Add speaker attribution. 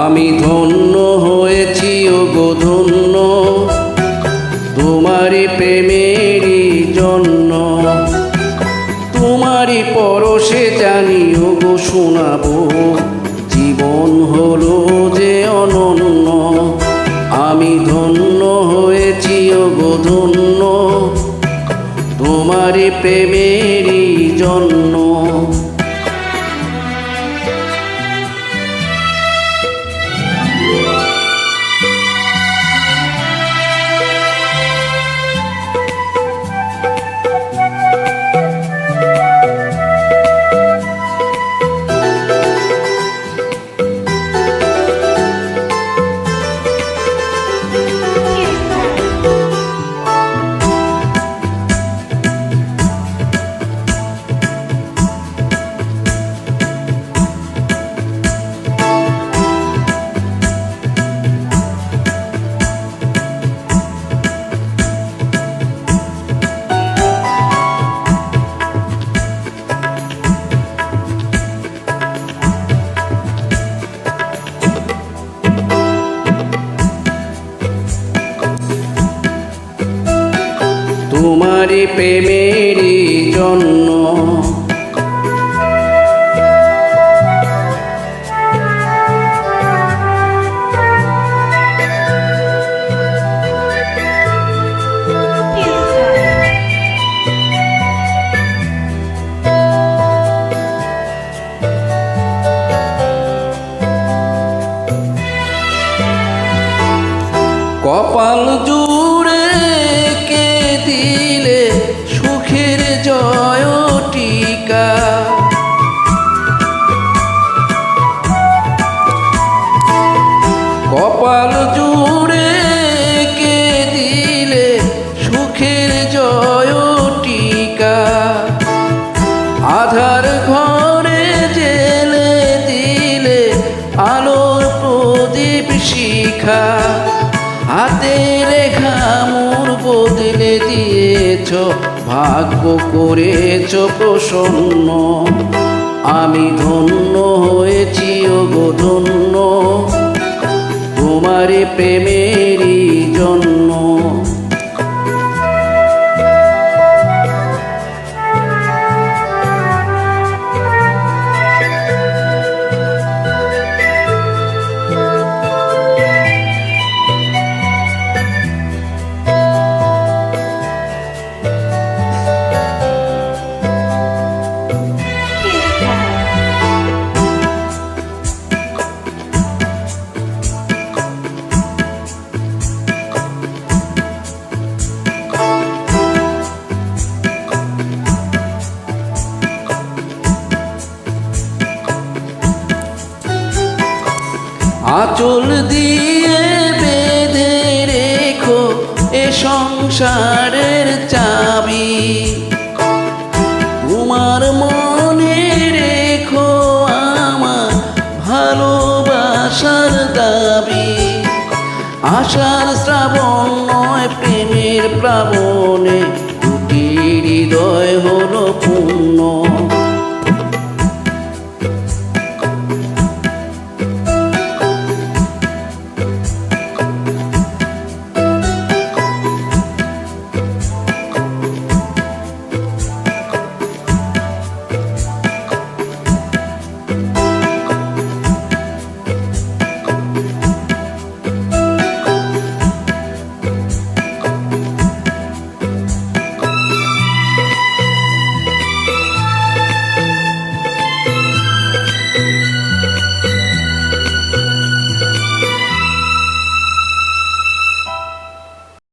Speaker 1: আমি ধন্য হয়েছি ওগো ধন্য, তোমারই প্রেমেরই জন্য। তোমারই পরশে জানি ওগো শোনাবো, জীবন হলো যে অনন্য। আমি ধন্য হয়েছি ওগো ধন্য, তোমারই প্রেমেরই জন্য। তোমারই প্রেমেরই জন্য। কপাল জুড়ে কে দিলে সুখের জয় টিকা, কপাল জুড়ে কে দিলে সুখের জয় টিকা। আধার ঘরে জেলে দিলে আলোর প্রদীপ শিখা। হাতে রেখা মোর বদলে দিয়েছ, ভাগ্য করেছ প্রসন্ন। আমি ধন্য হয়েছি ওগো ধন্য, তোমারই প্রেমেরই জন্য। আঁচল দিয়ে বেঁধে রেখো এ সংসারের চাবি, তোমার মনে রেখো আমার ভালোবাসার দাবি। আশার শ্রাবণ নয় প্রেমের প্লাবনে দুটি হৃদয়